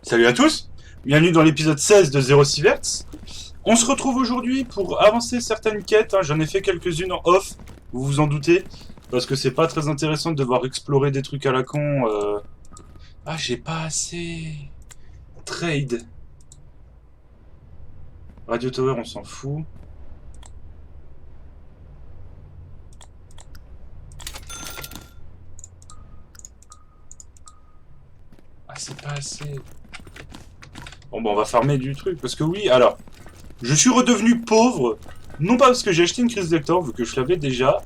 Salut à tous, bienvenue dans l'épisode 16 de 06 Verts. On se retrouve aujourd'hui pour avancer certaines quêtes, hein. J'en ai fait quelques-unes en off, vous vous en doutez, parce que c'est pas très intéressant de devoir explorer des trucs à la con. Ah, j'ai pas assez... Trade. Radio Tower, on s'en fout. Ah, c'est pas assez... Bon, bah on va farmer du truc, parce que oui, alors... Je suis redevenu pauvre, non pas parce que j'ai acheté une crise Vector, vu que je l'avais déjà,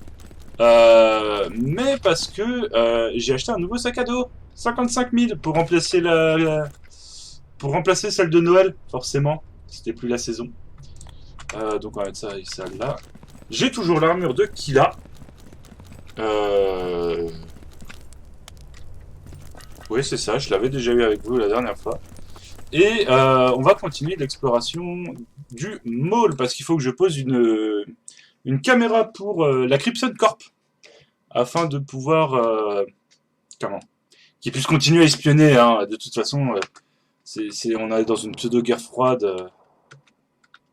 mais parce que j'ai acheté un nouveau sac à dos. 55 000 pour remplacer pour remplacer celle de Noël, forcément. C'était plus la saison. Donc on va mettre ça et ça là. J'ai toujours l'armure de Kila. Euh... Oui, c'est ça, je l'avais déjà eu avec vous la dernière fois. Et on va continuer l'exploration du mall, parce qu'il faut que je pose une caméra pour la Crimson Corp, afin de pouvoir... comment qu'ils puissent continuer à espionner, hein. De toute façon, on est dans une pseudo-guerre froide.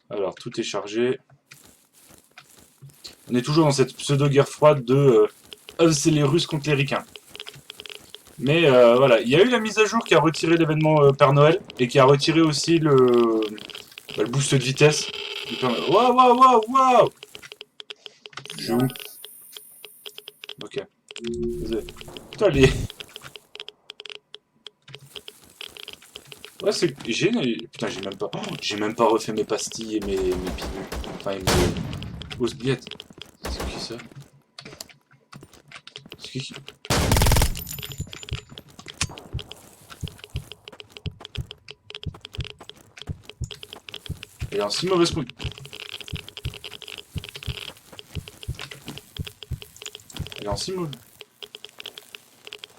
Alors, tout est chargé. On est toujours dans cette pseudo-guerre froide de... c'est les Russes contre les Ricains. Mais voilà, il y a eu la mise à jour qui a retiré l'événement Père Noël, et qui a retiré aussi le boost de vitesse. Waouh, waouh, waouh, waouh! Je suis où? Ok. Putain, les... Ouais, c'est... Putain, j'ai même pas... Oh, j'ai même pas refait mes pastilles et mes pilules. Enfin, et mes fausses-billettes. C'est qui ça? C'est qui? Elle est en si mauvaise condition. Elle est en si mauvaise...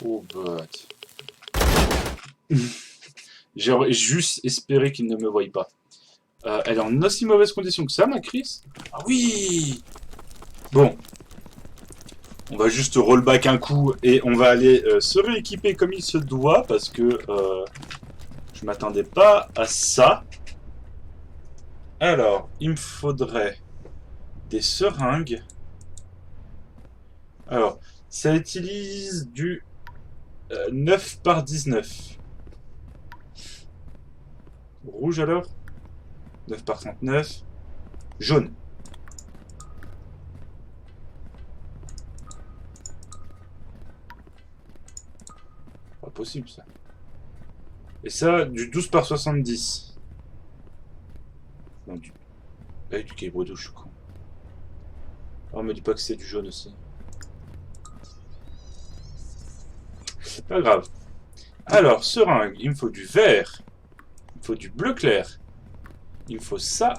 Oh, but... J'aurais juste espéré qu'il ne me voie pas. Elle est en aussi mauvaise condition que ça, ma Chris? Ah oui! Bon. On va juste rollback un coup et on va aller se rééquiper comme il se doit, parce que je m'attendais pas à ça. Alors, il me faudrait des seringues. Alors, ça utilise du 9 par 19. Rouge alors? 9 par 39. Jaune. Pas possible ça. Et ça, du 12 par 70. Non, du... Ah, du caillebourdou, je suis con. Oh, me dis pas que c'est du jaune aussi. C'est pas grave. Alors, seringue, il me faut du vert. Il me faut du bleu clair. Il me faut ça.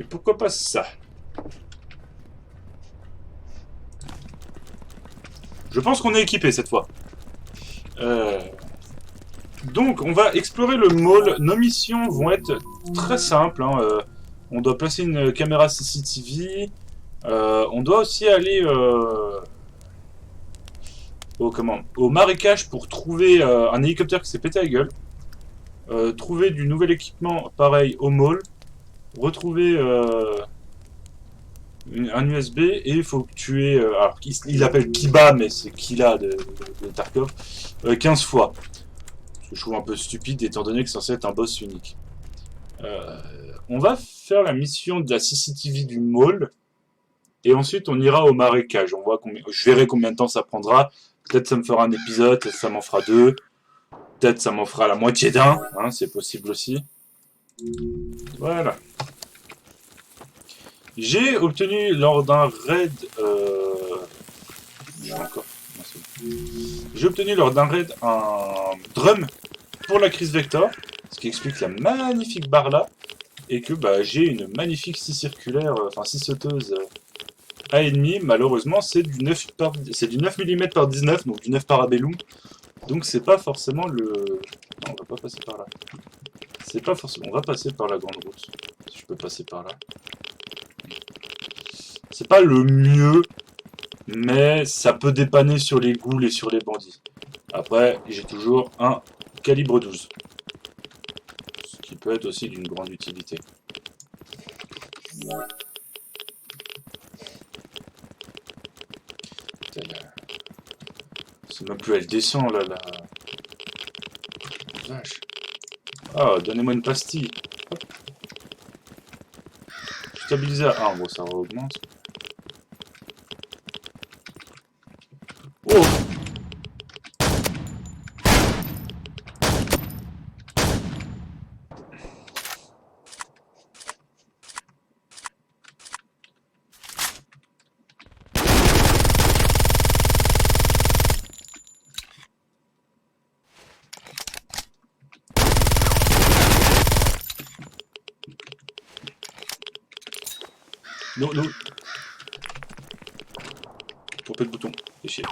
Et pourquoi pas ça? Je pense qu'on est équipé cette fois. Donc, on va explorer le mall. Nos missions vont être très simples, hein. On doit placer une caméra CCTV. On doit aussi aller au marécage pour trouver un hélicoptère qui s'est pété la gueule. Trouver du nouvel équipement pareil au mall. Retrouver un USB et il faut tuer. Alors, il l'appelle Kiba, mais c'est Kila de Tarkov. 15 fois. Ce que je trouve un peu stupide étant donné que c'est censé être un boss unique. On va faire la mission de la CCTV du mall. Et ensuite, on ira au marécage. On voit je verrai combien de temps ça prendra. Peut-être ça me fera un épisode, peut-être ça m'en fera deux. Peut-être ça m'en fera la moitié d'un. Hein, c'est possible aussi. Voilà. J'ai obtenu lors d'un raid... encore. J'ai obtenu lors d'un raid un drum pour la crise Vector. Ce qui explique la magnifique barre là. Et que bah, j'ai une magnifique scie circulaire, enfin scie sauteuse à ennemi. Malheureusement, c'est du 9 mm par 19, donc du 9 parabellum. Donc c'est pas forcément le... Non, on va pas passer par là. C'est pas forcément... On va passer par la grande route. Si je peux passer par là. C'est pas le mieux, mais ça peut dépanner sur les ghouls et sur les bandits. Après, j'ai toujours un calibre 12. Ce qui peut être aussi d'une grande utilité. C'est même plus elle descend là, là. Vache. Ah, donnez-moi une pastille. Hop. Stabiliseur. Ah, bon, ça augmente. Oh! Non, non. Trompé de bouton. C'est chier.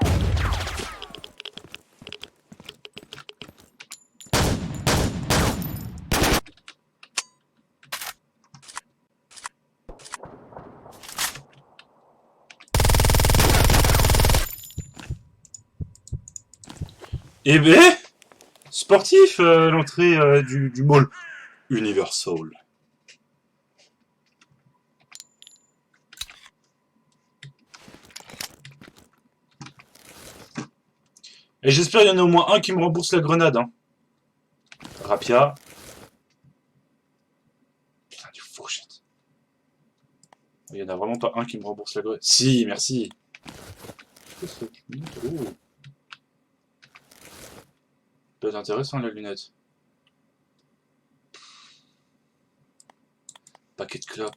Eh ben, sportif l'entrée du mall Universal. Et j'espère qu'il y en a au moins un qui me rembourse la grenade. Hein. Rapia. Putain, du fourchette. Il y en a vraiment pas un qui me rembourse la grenade. Si, merci. Oh. Ça peut être intéressant la lunette. Paquet de clopes.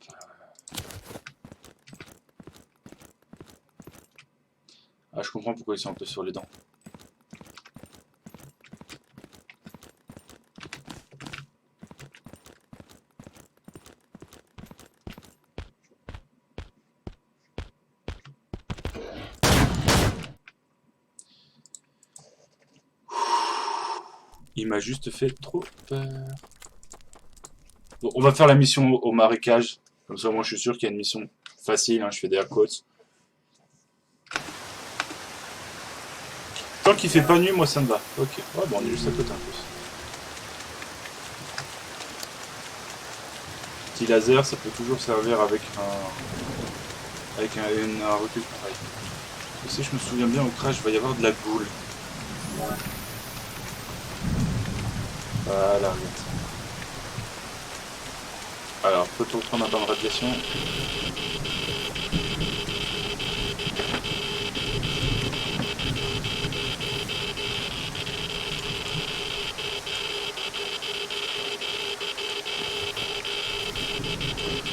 Ah, je comprends pourquoi ils sont un peu sur les dents. Il m'a juste fait trop peur. Bon, on va faire la mission au marécage. Comme ça, moi, je suis sûr qu'il y a une mission facile. Hein, je fais des côtes. Tant qu'il fait pas nuit, moi, ça me va. Ok. Ouais, bon, on est juste à côté en plus. Petit laser, ça peut toujours servir avec un recul pareil. Et si je me souviens bien, au crash, il va y avoir de la boule. Voilà, regarde. Alors, peut-on prendre un bain de radiation?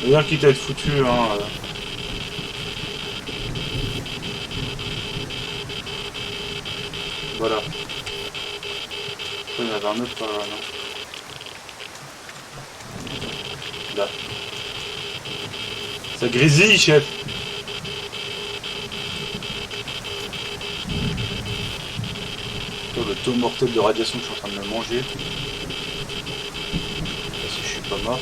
D'ailleurs, quitte à être foutu, hein. Voilà. Il y en avait un autre par là, non? Là. Ça grésille, chef! Oh, le taux mortel de radiation que je suis en train de me manger. Si je suis pas mort.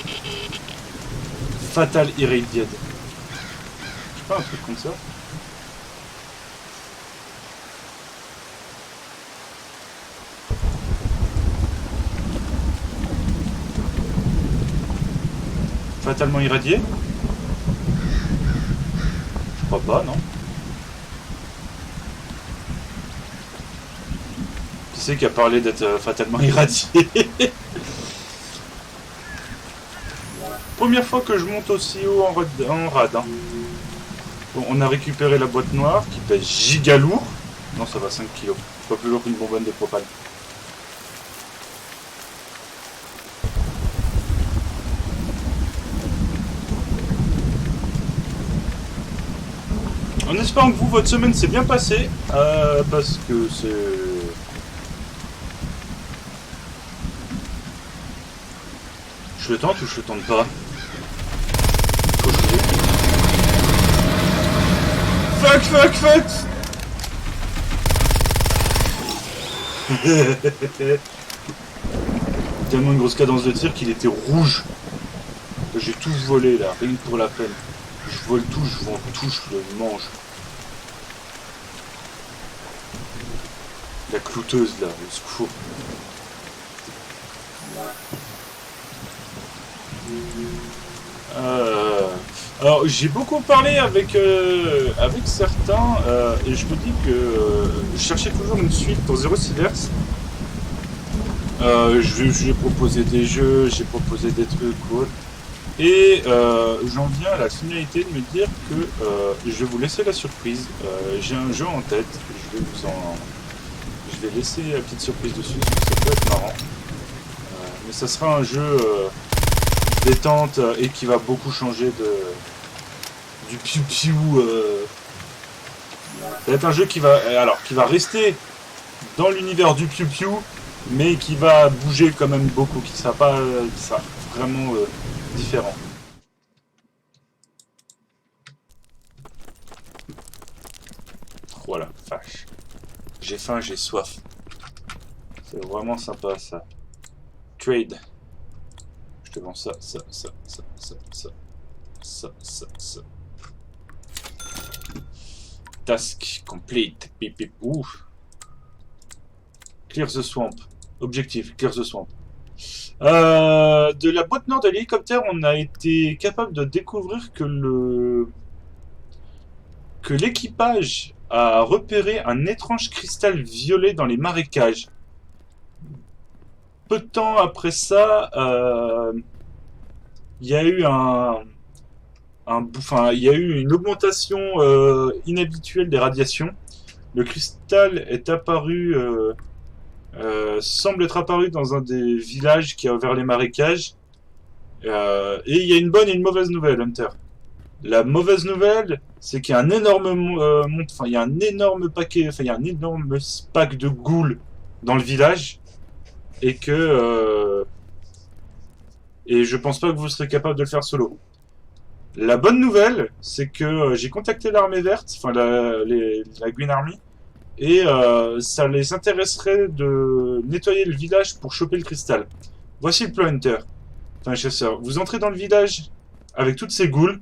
Fatal Irradiated. Je sais pas, un truc comme ça. Fatalement irradié? Je crois pas, non? Qui c'est qui a parlé d'être fatalement irradié? Première fois que je monte aussi haut en rad. Hein. Bon, on a récupéré la boîte noire qui pèse giga lourd. Non, ça va 5 kg. Pas plus lourd qu'une bonbonne de propane. En espérant que vous, votre semaine s'est bien passée. Parce que c'est... Je le tente ou je le tente pas? Fuck, fuck, fuck. Tellement une grosse cadence de tir qu'il était rouge. J'ai tout volé là, rien que pour la peine. Je vole tout, je vends tout, je le mange. La clouteuse là, au secours. Euh, alors, j'ai beaucoup parlé avec certains, et je me dis que je cherchais toujours une suite pour Zero Silver's. J'ai proposé des jeux, j'ai proposé des trucs ou autre. Et j'en viens à la finalité de me dire que je vais vous laisser la surprise. J'ai un jeu en tête, je vais laisser la petite surprise dessus, parce que ça peut être marrant. Mais ça sera un jeu détente et qui va beaucoup changer du piou-piou. Ça va être un jeu qui va rester dans l'univers du piou-piou, mais qui va bouger quand même beaucoup, qui sera vraiment différent. Voilà, vache. J'ai faim, j'ai soif. C'est vraiment sympa ça. Trade. Je te vends ça. Task complete. Pip pip. Ouh. Clear the swamp. Objectif, clear the swamp. De la boîte nord de l'hélicoptère, on a été capable de découvrir que l'équipage a repéré un étrange cristal violet dans les marécages. Peu de temps après ça, il y a eu il y a eu une augmentation inhabituelle des radiations. Le cristal est apparu, semble être apparu dans un des villages qui a ouvert les marécages. Et il y a une bonne et une mauvaise nouvelle, Hunter. La mauvaise nouvelle, c'est qu'il y a un énorme il y a un énorme paquet, il y a un énorme pack de ghouls dans le village, et et je pense pas que vous serez capable de le faire solo. La bonne nouvelle, c'est que j'ai contacté l'armée verte, la Green Army, et ça les intéresserait de nettoyer le village pour choper le cristal. Voici le plan, Hunter. Enfin, chasseur. Vous entrez dans le village avec toutes ces ghouls.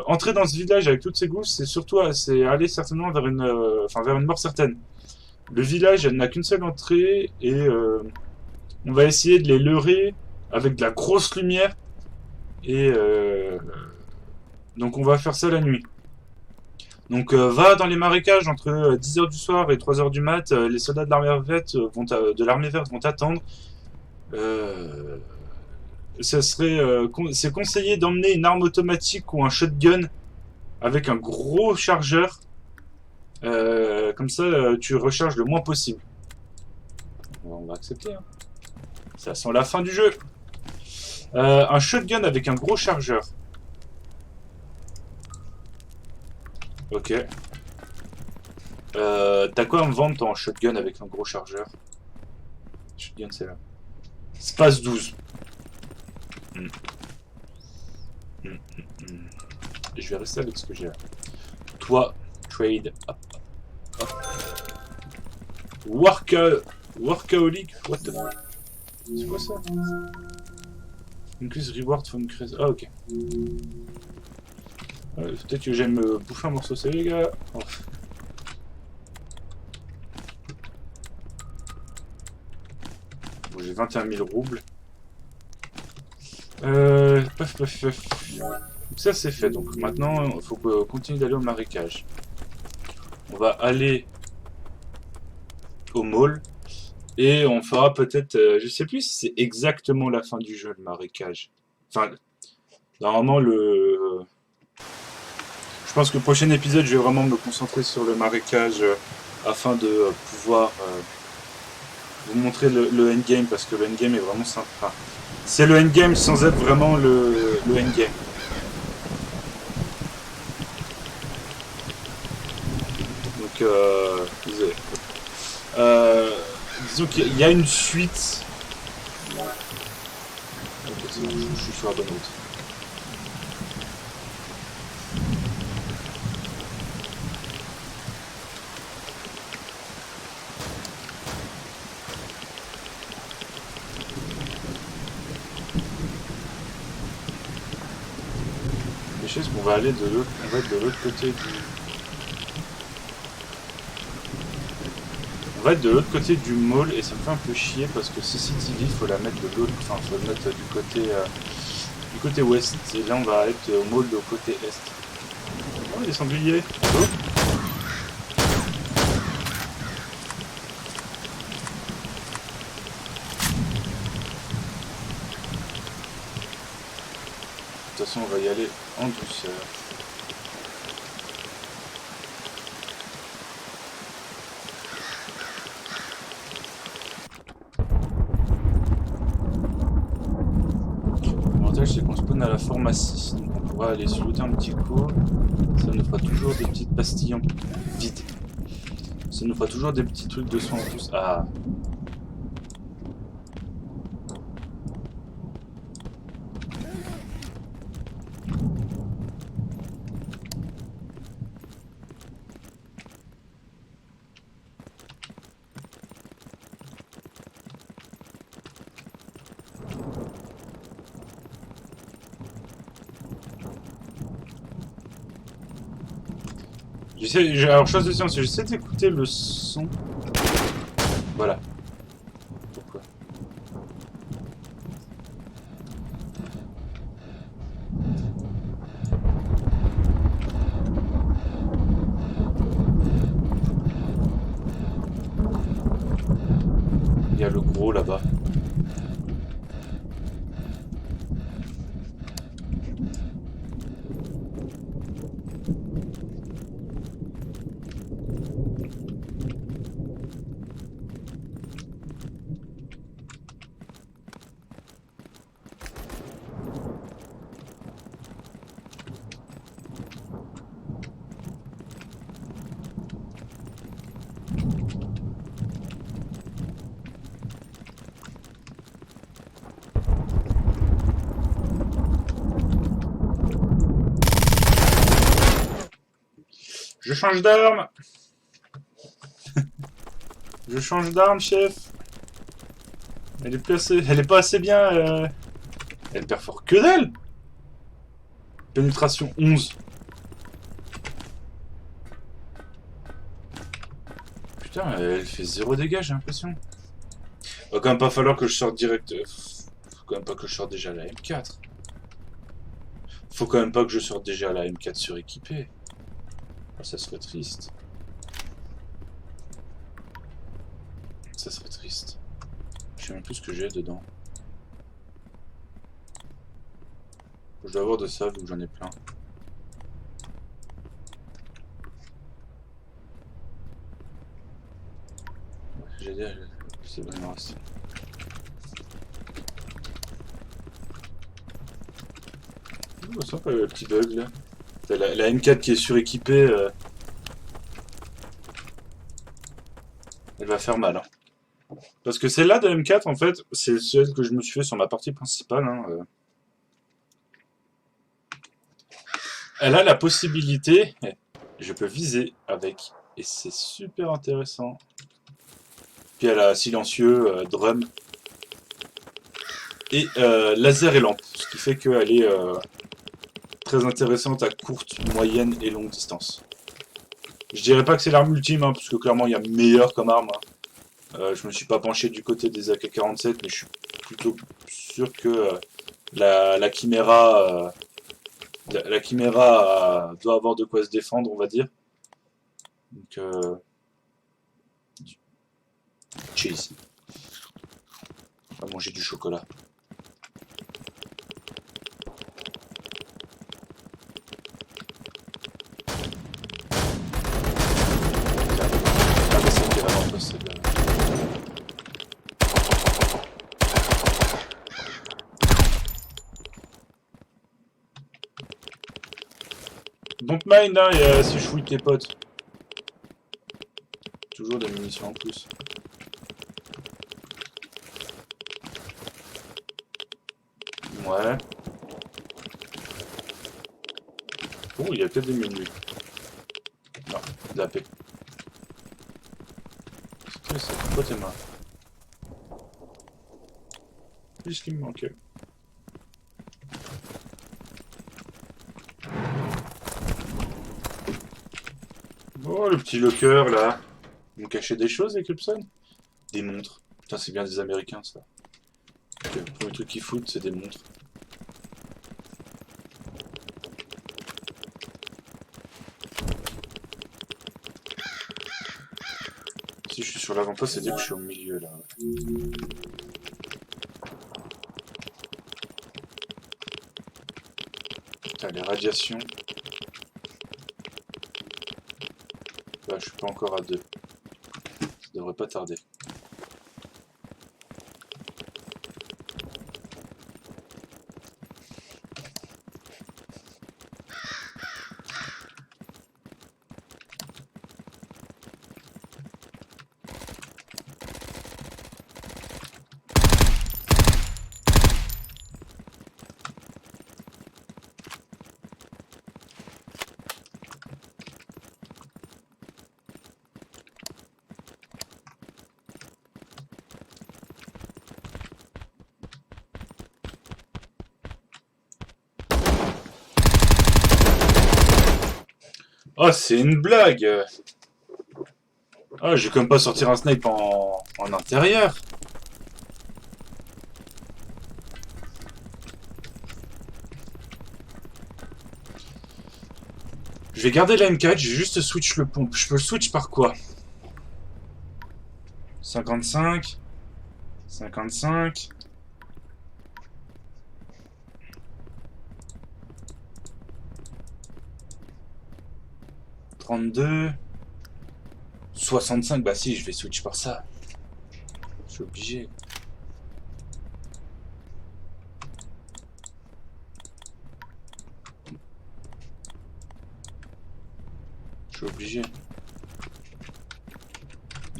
Entrer dans ce village avec toutes ces ghouls, c'est aller certainement vers vers une mort certaine. Le village, elle n'a qu'une seule entrée, et on va essayer de les leurrer avec de la grosse lumière. Et donc on va faire ça la nuit. Donc va dans les marécages entre 10h du soir et 3h du mat. Les soldats de l'armée verte vont t'attendre. C'est conseillé d'emmener une arme automatique ou un shotgun avec un gros chargeur. Comme ça, tu recharges le moins possible. On va accepter. Hein. Ça sent la fin du jeu. Un shotgun avec un gros chargeur. Ok. T'as quoi à me vendre ton shotgun avec un gros chargeur? Shotgun, c'est là. Space 12. Je vais rester avec ce que j'ai là. Toi, trade. Hop, hop. Workaholic. What the fuck? C'est quoi ça? Increase reward for increase. Ah, ok. Peut-être que j'aime me bouffer un morceau, c'est les gars. Oh. Bon, j'ai 21 000 roubles. Ça c'est fait, donc maintenant il faut continuer d'aller au marécage. On va aller au mall et on fera peut-être, je sais plus si c'est exactement la fin du jeu, le marécage. Enfin, normalement je pense que le prochain épisode je vais vraiment me concentrer sur le marécage afin de pouvoir vous montrer le endgame, parce que le endgame est vraiment sympa. C'est le endgame sans être vraiment le endgame. Donc, disons qu'il y a une suite. Ok, c'est bon, je suis sur la bonne route. On va aller de l'autre côté du... On va être de l'autre côté du mall et ça me fait un peu chier parce que CCTV, il faut la mettre de l'autre... Enfin, faut la mettre du côté du côté ouest. Et là, on va être au mall au côté est. Oh, des sangliers. Allô? De toute façon, on va y aller en douceur. L'avantage, c'est qu'on spawn à la pharmacie. Donc, on pourra aller se looter un petit coup. Ça nous fera toujours des petites pastilles en vide. Ça nous fera toujours des petits trucs de soins en plus. Ah! Alors, chose de science, j'essaie d'écouter le son. Voilà. Pourquoi? Il y a le gros là-bas. Je change d'arme. Je change d'arme, chef. Elle est plus assez... Elle est pas assez bien. Elle perfore que dalle. Pénétration 11. Putain, elle fait 0 dégâts, j'ai l'impression. Va quand même pas falloir que je sorte direct. Faut quand même pas que je sorte déjà la M4. Faut quand même pas que je sorte déjà la M4 suréquipée. Oh, ça serait triste. Ça serait triste. Je sais même plus ce que j'ai dedans. Je dois avoir de ça vu que j'en ai plein. J'ai dit, c'est bon, il m'en reste. Oh, sympa le petit bug là. La M4 qui est suréquipée, elle va faire mal. Hein. Parce que celle-là de M4, en fait, c'est celle que je me suis fait sur ma partie principale. Hein, Elle a la possibilité, je peux viser avec, et c'est super intéressant. Puis elle a silencieux, drum, et laser et lampe, ce qui fait qu'elle est très intéressante à courte, moyenne et longue distance. Je dirais pas que c'est l'arme ultime, hein, parce que clairement il y a meilleur comme arme. Hein. Je me suis pas penché du côté des AK-47, mais je suis plutôt sûr que la Chimera, la Chimera doit avoir de quoi se défendre, on va dire. Donc, cheese. On va manger du chocolat. Don't mind, hein, si je fouille tes potes. Toujours des munitions en plus. Ouais. Oh, il y a peut-être des menus. Non, de la paix. C'est ça, pourquoi t'es mains? C'est ce qui me manquait. Oh, le petit locker là. Ils m'ont caché des choses, Eclipson? Des montres. Putain, c'est bien des Américains ça. Le premier truc qu'ils foutent, c'est des montres. Si je suis sur l'avant-poste, c'est-à-dire que je suis au milieu là. Putain, les radiations. Là, je suis pas encore à 2. Ça devrait pas tarder. Oh, c'est une blague! Ah, je vais quand même pas sortir un snipe en intérieur. Je vais garder la M4, je vais juste switch le pompe. Je peux le switch par quoi? 55. 55. 32. 65, bah si, je vais switch par ça. Je suis obligé. Je suis obligé.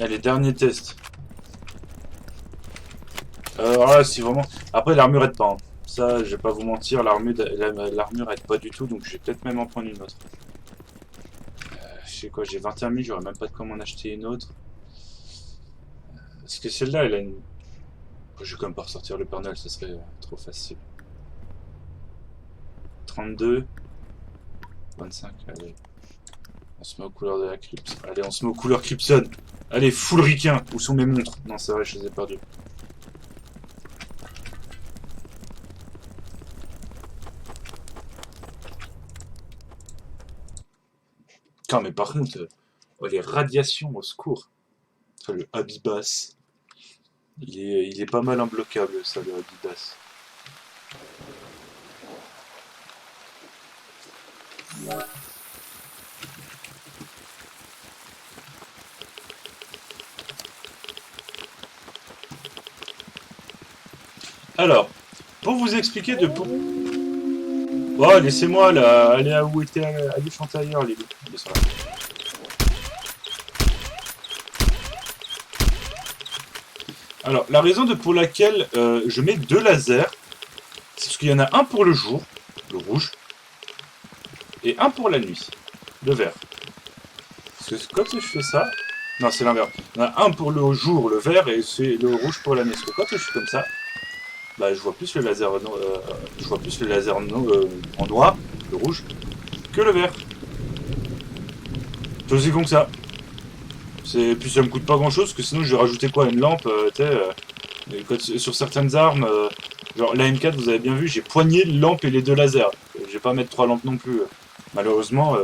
Allez, dernier test. Alors là, si vraiment... Après, l'armure aide pas. Hein. Ça, je vais pas vous mentir, l'armure aide pas du tout, donc je vais peut-être même en prendre une autre. Je sais quoi, j'ai 21 000, j'aurais même pas de comment en acheter une autre. Parce que celle-là, elle a une... Je vais quand même pas ressortir le Père Noël, ça serait trop facile. 32. 25, allez. On se met aux couleurs de la Crypts. Allez, on se met aux couleurs Cryptson. Allez, full ricain. Où sont mes montres? Non, c'est vrai, je les ai perdues. Putain, mais par contre, oh, les radiations, au secours. Ça, le Abibas. Il est pas mal imbloquable, ça, le Abibas. Alors, pour vous expliquer de pour... Oh, laissez-moi là, allez à où était, allez chanter ailleurs, les loups. Ils sont là. Alors, la raison pour laquelle je mets 2 lasers, c'est parce qu'il y en a un pour le jour, le rouge, et un pour la nuit, le vert. Parce que quand je fais ça, non, c'est l'inverse. Il y en a un pour le jour, le vert, et c'est le rouge pour la nuit. Parce que quand je fais comme ça, bah, je vois plus le laser, en noir, le rouge, que le vert. C'est aussi con que ça. Puis ça me coûte pas grand chose, parce que sinon je vais rajouter quoi, une lampe, sur certaines armes, genre la M4, vous avez bien vu, j'ai poigné, lampe et les 2 lasers. Je vais pas mettre 3 lampes non plus. Malheureusement,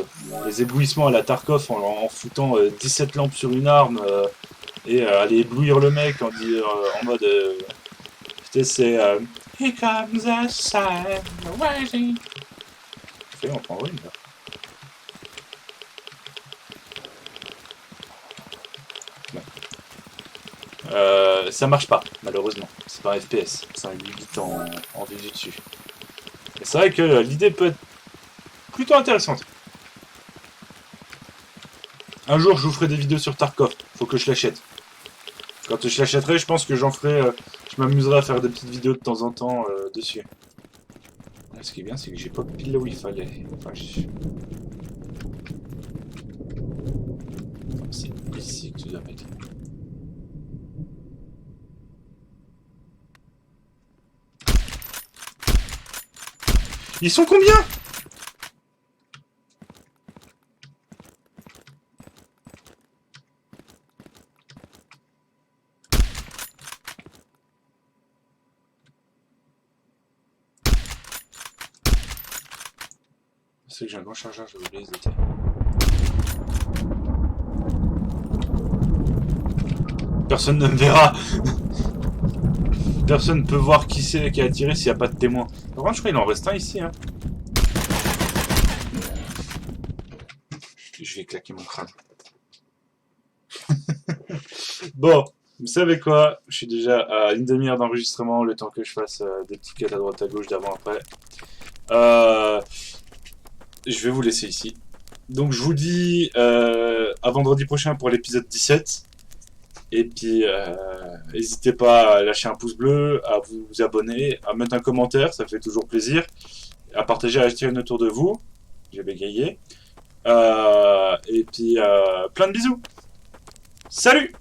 les éblouissements à la Tarkov en foutant 17 lampes sur une arme et aller éblouir le mec en mode. Putain, c'est. Here comes the sun, rising. Ok, on prend une là. Ça marche pas, malheureusement. C'est pas un FPS, c'est un 8 bits en vue du dessus. Et c'est vrai que l'idée peut être plutôt intéressante. Un jour, je vous ferai des vidéos sur Tarkov. Faut que je l'achète. Quand je l'achèterai, je pense que j'en ferai... je m'amuserai à faire des petites vidéos de temps en temps dessus. Ce qui est bien, c'est que j'ai pas pile là où il fallait. Enfin, c'est ici que tu dois mettre. Ils sont combien? C'est que j'ai un grand chargeur, je vais oublier les états. Personne ne me verra. Personne ne peut voir qui c'est qui a tiré s'il n'y a pas de témoin. Par contre, je crois qu'il en reste un ici. Hein. Je vais claquer mon crâne. Bon, vous savez quoi? Je suis déjà à une demi-heure d'enregistrement, le temps que je fasse des petits quêtes à droite à gauche d'avant après. Je vais vous laisser ici. Donc je vous dis à vendredi prochain pour l'épisode 17. Et puis n'hésitez pas à lâcher un pouce bleu, à vous abonner, à mettre un commentaire, ça fait toujours plaisir. À partager, à tirer autour de vous. J'ai bégayé. Et puis plein de bisous. Salut!